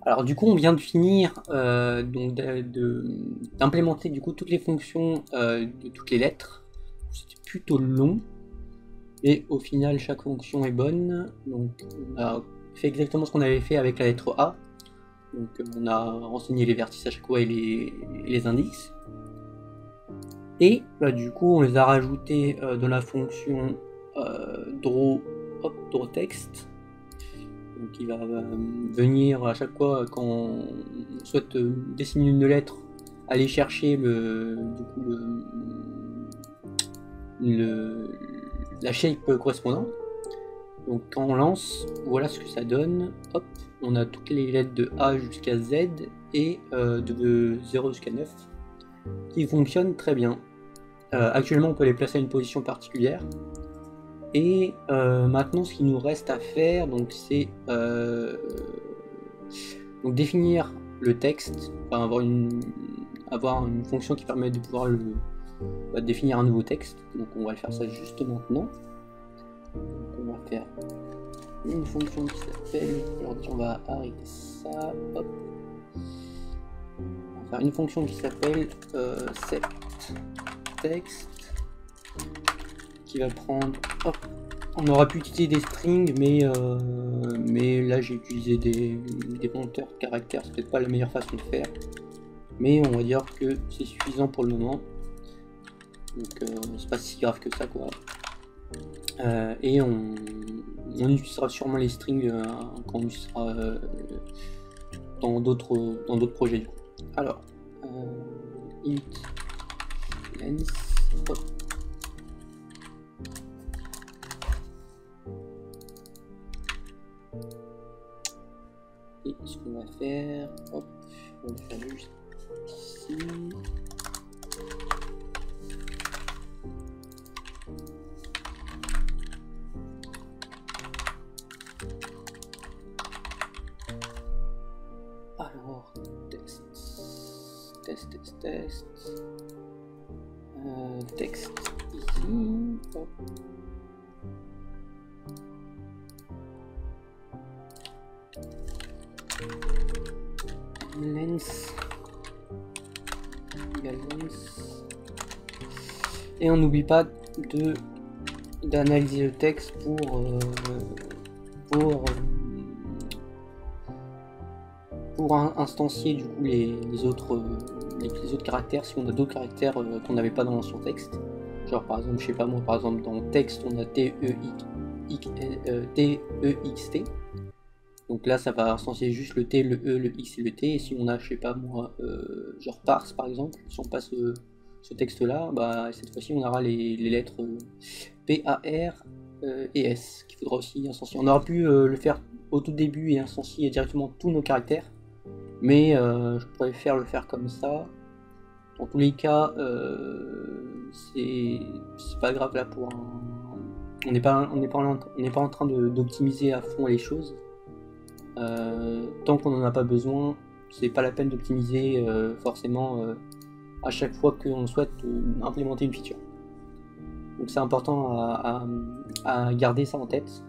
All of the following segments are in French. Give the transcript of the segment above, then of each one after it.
Alors du coup, on vient de finir donc d'implémenter du coup toutes les fonctions de toutes les lettres. C'était plutôt long, et au final chaque fonction est bonne. Donc on a fait exactement ce qu'on avait fait avec la lettre A. Donc on a renseigné les vertices à chaque fois et les indices. Et bah, du coup, on les a rajoutés dans la fonction draw text. Donc il va venir à chaque fois quand on souhaite dessiner une lettre, aller chercher la shape correspondante. Donc quand on lance, voilà ce que ça donne. Hop, on a toutes les lettres de A jusqu'à Z et de 0 jusqu'à 9 qui fonctionnent très bien. Actuellement, on peut les placer à une position particulière. Et maintenant, ce qu'il nous reste à faire, donc c'est définir le texte, enfin, avoir une fonction qui permet de pouvoir définir un nouveau texte. Donc on va faire ça juste maintenant. Donc, on va faire une fonction qui s'appelle, alors on va arrêter ça, hop. On va faire une fonction qui s'appelle set text, qui va prendre, hop, on aurait pu utiliser des strings, mais là j'ai utilisé des pointeurs de caractères, c'est peut-être pas la meilleure façon de faire, mais on va dire que c'est suffisant pour le moment, donc c'est pas si grave que ça quoi. Et on utilisera sûrement les strings quand on sera dans d'autres projets du coup. Alors int length, hop. Et ce qu'on va faire, hop, on va le faire juste ici. Alors, test, texte ici, hop. Lens égale lens, et on n'oublie pas d'analyser le texte pour instancier du coup les autres caractères, si on a d'autres caractères qu'on n'avait pas dans l'ancien texte. Genre par exemple, je sais pas moi, par exemple dans texte on a TEXT. Donc là ça va instancier juste le T, le E, le X et le T. Et si on a, je sais pas moi, genre parse par exemple, si on passe ce texte là, bah cette fois-ci on aura les lettres P, A, R et S qu'il faudra aussi instancier. On aurait pu le faire au tout début et instancier directement tous nos caractères, mais je préfère le faire comme ça. Dans tous les cas, c'est pas grave là pour on n'est pas en train d'optimiser à fond les choses. Tant qu'on n'en a pas besoin, c'est pas la peine d'optimiser forcément à chaque fois qu'on souhaite implémenter une feature. Donc c'est important à garder ça en tête.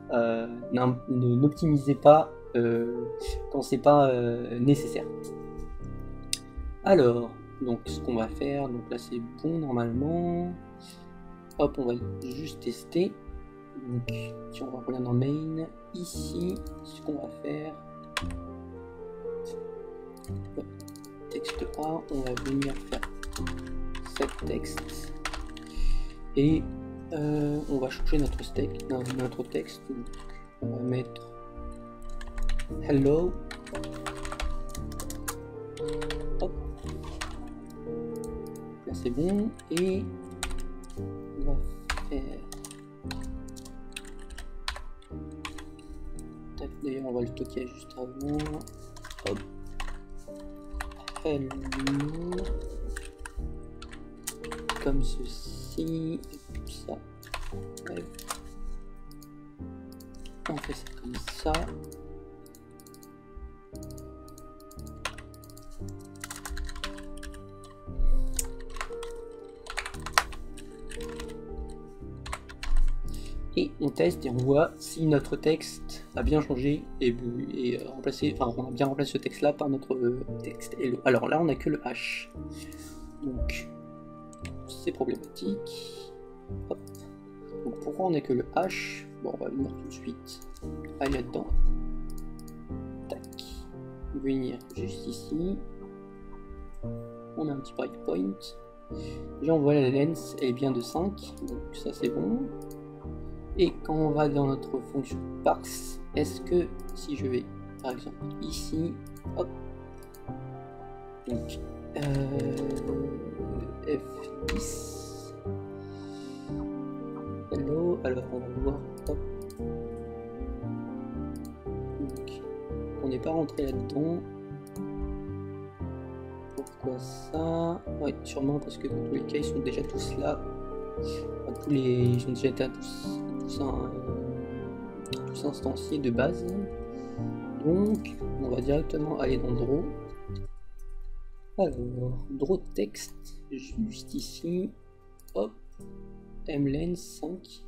N'optimisez pas quand c'est pas nécessaire. Alors, donc ce qu'on va faire, donc là c'est bon normalement. Hop, on va juste tester. Donc si on va revenir dans main, ici, ce qu'on va faire, hop, texte A, on va venir faire set texte et on va changer notre texte. On va mettre hello. Hop. Là c'est bon, et on va faire, d'ailleurs on va le stocker juste avant. Hop. Hello, comme ceci, et puis ça. Ouais. On fait ça comme ça. Et on teste et on voit si notre texte a bien changé et remplacé, enfin on a bien remplacé ce texte là par notre texte hello. Alors là on a que le H, donc c'est problématique. Hop. Donc pourquoi on a que le H? Bon, on va venir tout de suite aller là-dedans. Tac. Venir juste ici. On a un petit breakpoint. Déjà on voit la lens, elle est bien de 5, donc ça c'est bon. Et quand on va dans notre fonction parse, est-ce que si je vais par exemple ici, hop, donc F10, hello, alors on va voir, hop, donc on n'est pas rentré là-dedans. Pourquoi ça? Ouais, sûrement parce que dans tous les cas ils sont déjà tous là. Enfin, ils sont déjà tous instanciés de base. Donc on va directement aller dans draw. Alors draw text juste ici, hop, mlens 5.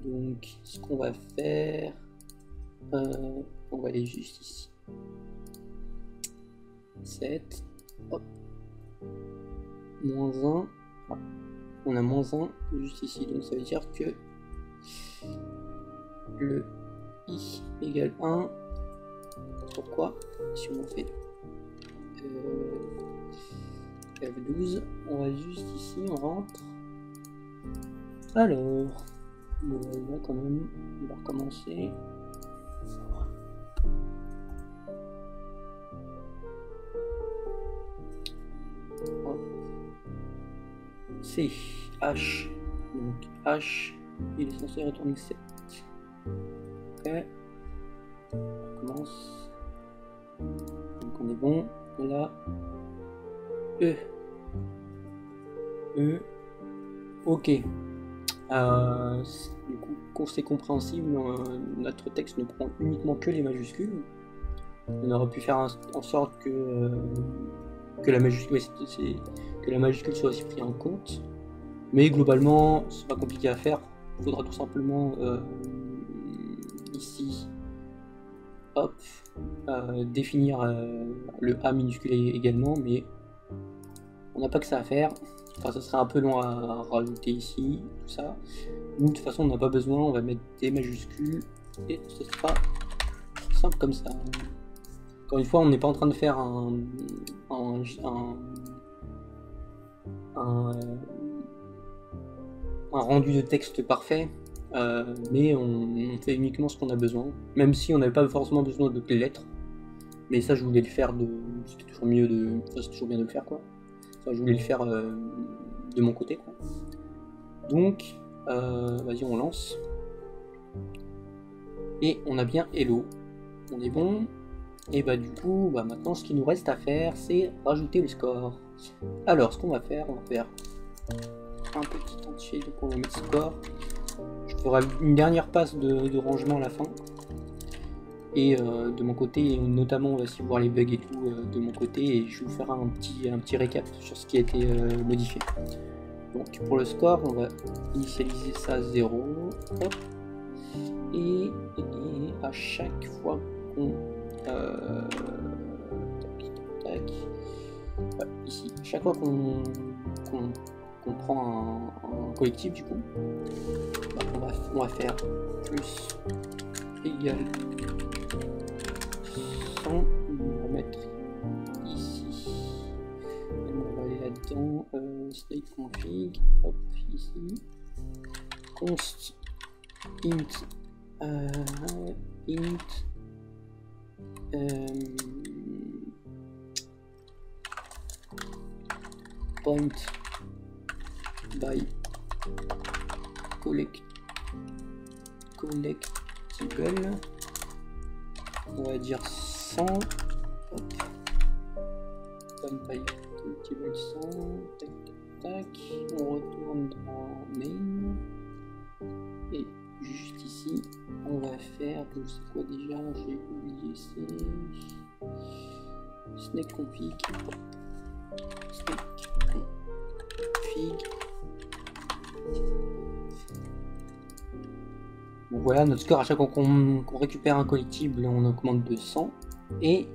Donc ce qu'on va faire, on va aller juste ici, 7, hop, moins 1, ah, on a moins 1 juste ici, donc ça veut dire que le i égale 1. Pourquoi? Si on fait F12, on va juste ici, on rentre. Alors, là quand même, on va recommencer. C'est H, donc H, il est censé retourner 7. Ok, on commence. Donc on est bon. Là, ok. Du coup, c'est compréhensible. Notre texte ne prend uniquement que les majuscules. On aurait pu faire en sorte que la majuscule soit aussi prise en compte. Mais globalement, c'est pas compliqué à faire. Il faudra tout simplement ici, hop, définir le A minuscule également, mais on n'a pas que ça à faire. Enfin, ça serait un peu long à rajouter ici, tout ça. Nous, de toute façon, on n'a pas besoin, on va mettre des majuscules et ce sera simple comme ça. Encore une fois, on n'est pas en train de faire un rendu de texte parfait, mais on fait uniquement ce qu'on a besoin, même si on n'avait pas forcément besoin de toutes les lettres. Mais ça, je voulais le faire c'était toujours mieux c'est toujours bien de le faire, quoi. Enfin, je voulais le faire de mon côté, quoi. Donc, vas-y, on lance. Et on a bien hello. On est bon. Et bah du coup, maintenant, ce qui nous reste à faire, c'est rajouter le score. Alors, ce qu'on va faire, un petit entier, donc on va mettre score. Je ferai une dernière passe de rangement à la fin. Et de mon côté, notamment on va aussi voir les bugs et tout de mon côté, et je vais vous faire un petit récap sur ce qui a été modifié. Donc pour le score, on va initialiser ça à 0. Hop. Et à chaque fois qu'on ici, chaque fois qu'on prend un collectif, du coup, on va faire plus égal 100, on va mettre ici, et on va aller là-dedans, state config, hop, ici, const int point by collectible, on va dire 100, hop, point by collectible 100, tac tac tac, on retourne dans main, et juste ici on va faire, je sais quoi déjà, j'ai oublié, c'est snake config, snake config. Bon, voilà, notre score à chaque fois qu'on récupère un collectible, on augmente de 100. Et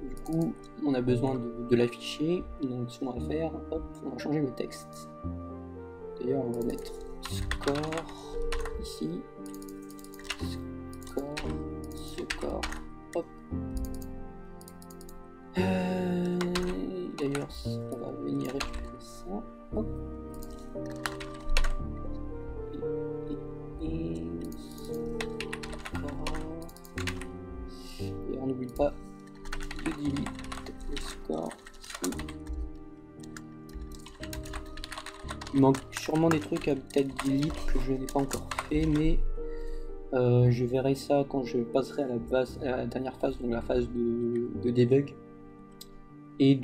du coup, on a besoin de l'afficher. Donc ce qu'on va faire, hop, on va changer le texte. D'ailleurs, on va mettre score ici. Score, hop. D'ailleurs, on va venir récupérer ça. Hop. Et on n'oublie pas de delete le score ici. Il manque sûrement des trucs à peut-être delete que je n'ai pas encore fait, mais je verrai ça quand je passerai à la dernière phase, donc la phase de debug et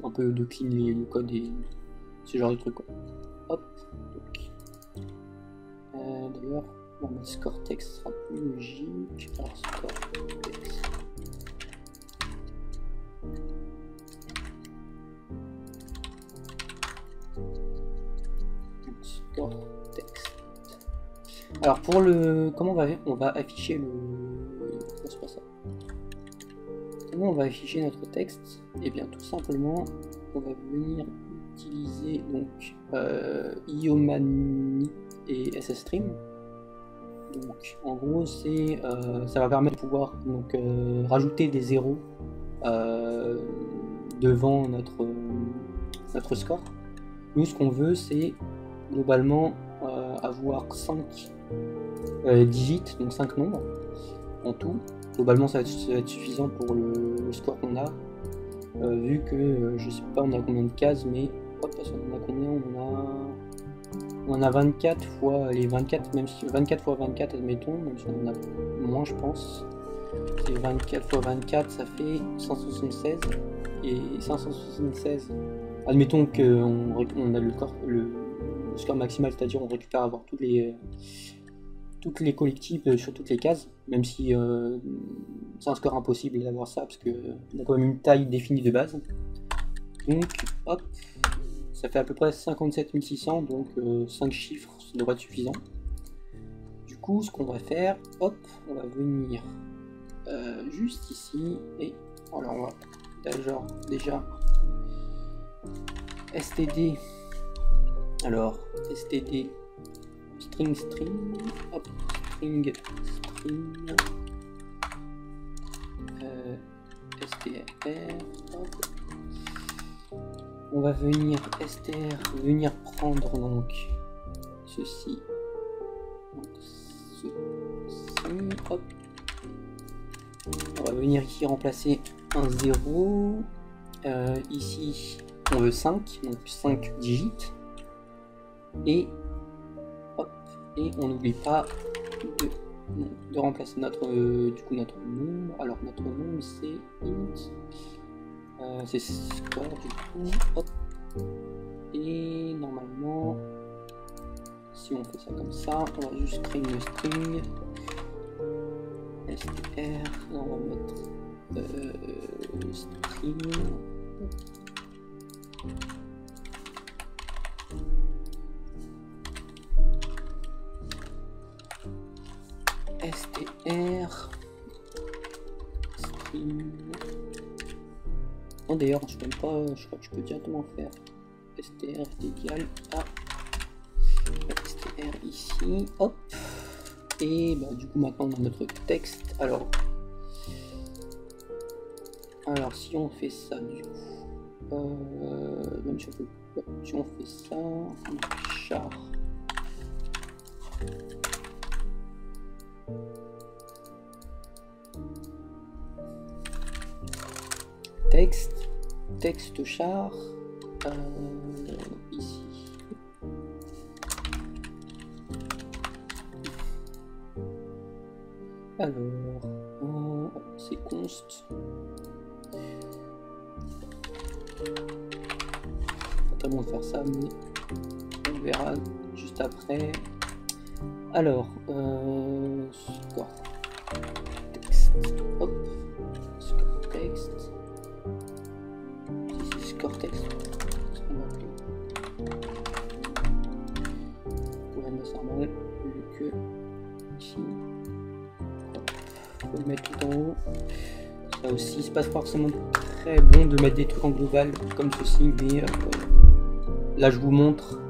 un peu de clean le code et ce genre de trucs. Hop. D'ailleurs, le score text sera plus logique. Alors score text. Score text. Alors pour le, comment on va afficher le, c'est pas ça. Comment on va afficher notre texte? Et bien tout simplement, on va venir utiliser donc Iomani et SSStream. Donc en gros c'est ça va permettre de pouvoir donc rajouter des zéros devant notre score. Nous ce qu'on veut c'est globalement avoir 5 digits, donc 5 nombres en tout. Globalement ça va être suffisant pour le score qu'on a, vu que je sais pas on a combien de cases, mais hop, on a combien, on en a 24 fois les 24, même si 24 fois 24 admettons, même si on en a moins je pense. C'est 24 fois 24 ça fait 176, et 576 admettons qu'on a le score maximal, c'est-à-dire on récupère avoir toutes les collectifs sur toutes les cases, même si c'est un score impossible d'avoir ça parce qu'on a quand même une taille définie de base. Donc hop, ça fait à peu près 57 600, donc 5 chiffres, ça devrait être suffisant. Du coup ce qu'on va faire, hop, on va venir juste ici, et alors on va déjà std, alors std string, hop, string, str, hop. On va venir venir prendre donc ceci, hop. On va venir ici remplacer un 0, ici on veut 5, donc 5 digits, et et on n'oublie pas de remplacer notre nombre. Alors notre nombre c'est int, c'est score du coup, hop. Et normalement si on fait ça comme ça, on va juste créer une string str, on va mettre string, str string. Oh, d'ailleurs je peux pas, je crois que je peux directement faire str est égal à str ici, hop. Et bah, du coup maintenant on a notre texte. Alors si on fait ça du coup, même si on fait ça, char texte char ici. Alors c'est const. Pas bon de faire ça, mais on verra juste après. Alors score texte, hop, score texte. Ici score texte, ce qu'on va appeler. Ouais, mais ça normal vu que aussi, c'est pas forcément très bon de mettre des trucs en global comme ceci, mais là je vous montre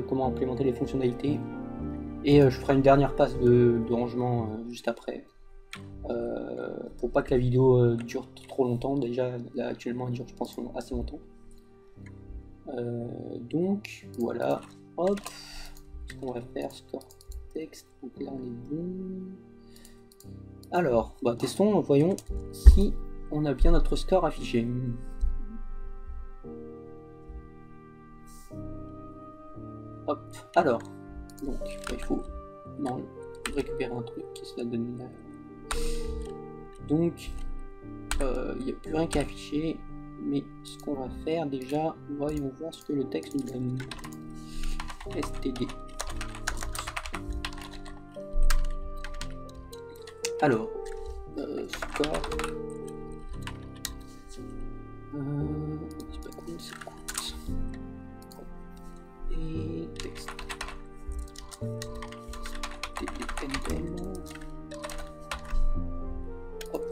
comment implémenter les fonctionnalités et je ferai une dernière passe de rangement juste après pour pas que la vidéo dure trop longtemps. Déjà là actuellement elle dure je pense assez longtemps. Donc voilà, hop, ce qu'on va faire, score texte, donc là on est bon. Alors, bah, testons, voyons si on a bien notre score affiché. Hop, alors, donc il faut récupérer un truc qui se la donne là. Donc, il n'y a plus rien qu'à afficher, mais ce qu'on va faire déjà, voyons voir ce que le texte nous donne. STD. Alors, score. C'est pas cool, c'est cool. Et texte. TNL. Hop.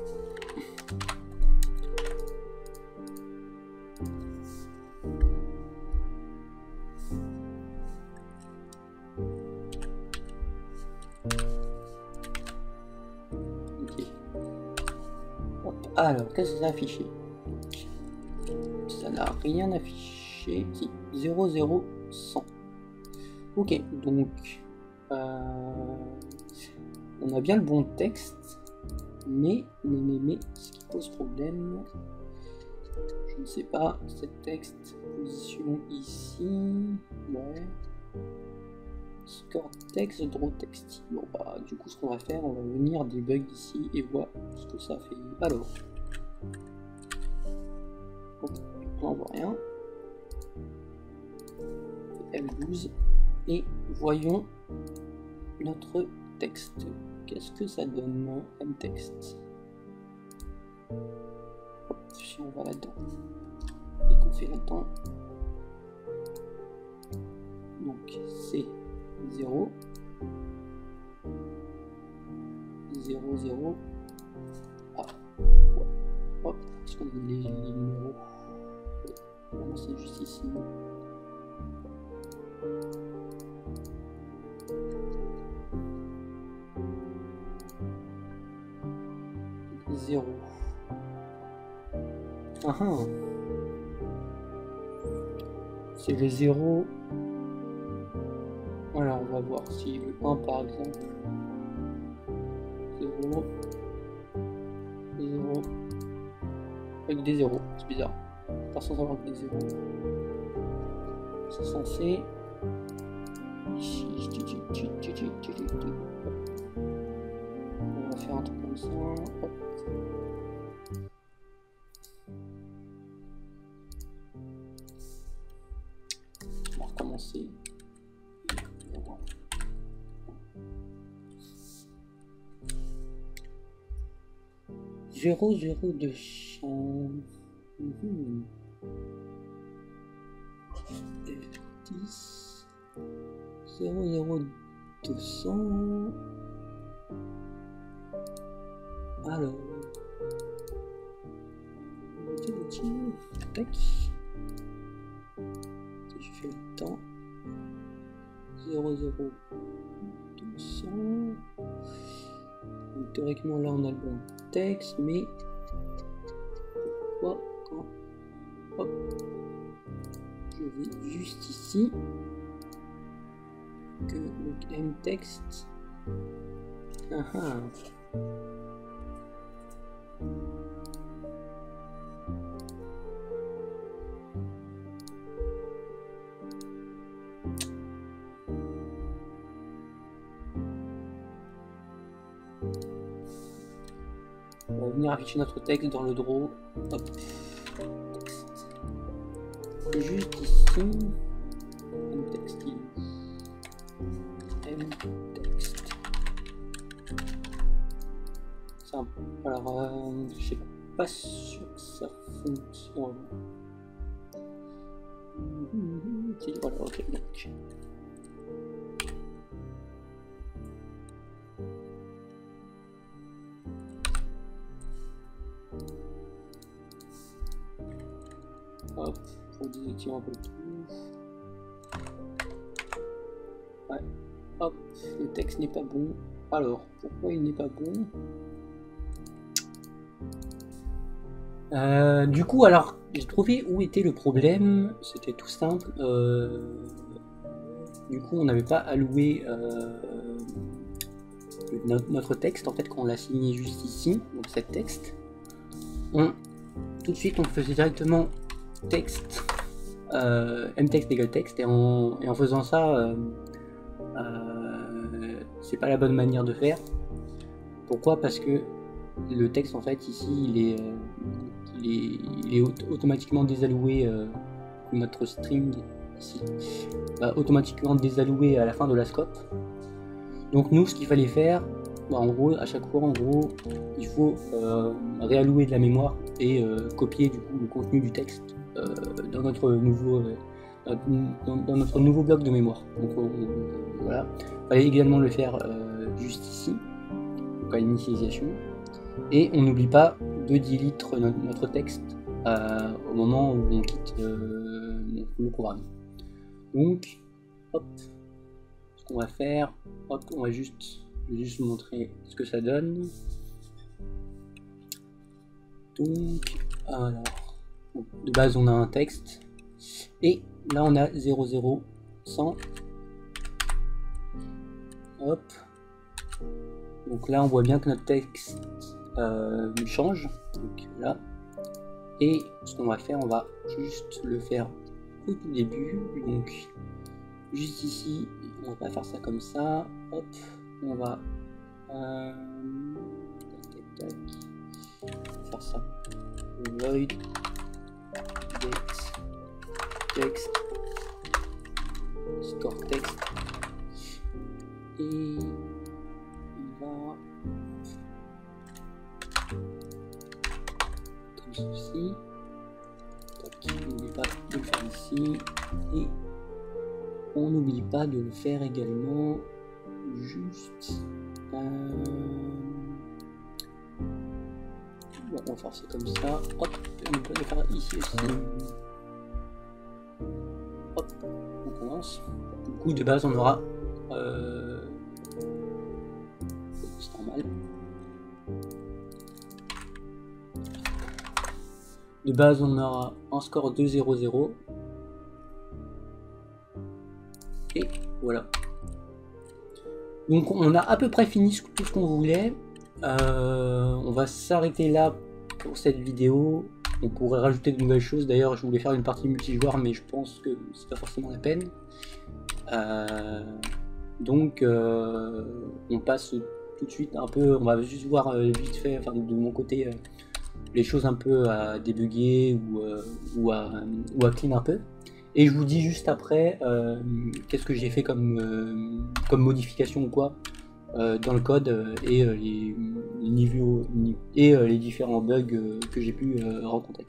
Ok. Hop. Alors, qu'est-ce que ça a affiché? Ça n'a rien affiché. Si, 0, 0, 100. Ok, donc on a bien le bon texte, mais ce qui pose problème, je ne sais pas, ce texte, position ici, ouais, score texte, draw text. Bon bah du coup ce qu'on va faire, on va venir debug ici et voir ce que ça fait. Alors, on voit rien. F12 et voyons notre texte. Qu'est-ce que ça donne? mText. Hop, si on va là-dedans et qu'on fait là-dedans, donc c'est 0 0 0. Ah, hop, est-ce qu'on a les numéros? Non, c'est juste ici. 0. Ah ah. C'est les 0. Voilà, on va voir si le 1 par exemple. 0. 0. Avec des 0, c'est bizarre. Pas sans avoir des 0. C'est censé. On va faire un truc comme ça. Hop. On va recommencer. 0 0 200. F10 0 0 200. Alors, tac. Si je fais le temps, 0 0 200. Donc, théoriquement là on a le bon texte, mais pourquoi quand hop, je vais juste ici que donc mText. Ah ah. On va venir afficher notre texte dans le draw. Hop. Texte. Juste ici. mText. mText. Ça, alors, je suis pas sûr que ça fonctionne. Voilà, ok. Donc. Hop, pour désactiver un peu le tout. Ouais. Hop, le texte n'est pas bon. Alors, pourquoi il n'est pas bon? Du coup, alors, j'ai trouvé où était le problème. C'était tout simple. Du coup, on n'avait pas alloué notre texte. En fait, quand on l'a signé juste ici, donc cet texte, tout de suite, on faisait directement texte, mtext égale texte, et en faisant ça, c'est pas la bonne manière de faire. Pourquoi? Parce que le texte, en fait, ici, il est automatiquement désalloué. Notre string ici va automatiquement désalloué à la fin de la scope. Donc nous, ce qu'il fallait faire, en gros, à chaque fois, en gros, il faut réallouer de la mémoire et copier du coup le contenu du texte dans notre nouveau bloc de mémoire. Donc voilà, il fallait également le faire juste ici, donc à l'initialisation. Et on n'oublie pas de delete notre texte au moment où on quitte le programme. Donc, hop, ce qu'on va faire, hop, on va juste vous montrer ce que ça donne. Donc, alors, bon, de base on a un texte, et là on a 00 100. Hop. Donc là on voit bien que notre texte change. Donc là. Et ce qu'on va faire, on va juste le faire au tout début. Donc juste ici, on va pas faire ça comme ça. Hop, on va faire ça. Void text score text, et on va comme ceci. N'oublie pas de le faire ici, et on n'oublie pas de le faire également juste on va faire ça comme ça. Hop, on peut le faire ici aussi. Hop, on commence. Du coup, de base, on aura c'est normal. De base, on aura un score de 0,0. Et voilà. Donc, on a à peu près fini tout ce qu'on voulait. On va s'arrêter là pour cette vidéo. On pourrait rajouter de nouvelles choses. D'ailleurs, je voulais faire une partie multijoueur, mais je pense que c'est pas forcément la peine. Donc, on passe tout de suite un peu. On va juste voir vite fait, enfin, de mon côté, les choses un peu à débugger ou à clean un peu. Et je vous dis juste après qu'est-ce que j'ai fait comme modification ou quoi dans le code et les niveaux et les différents bugs que j'ai pu rencontrer.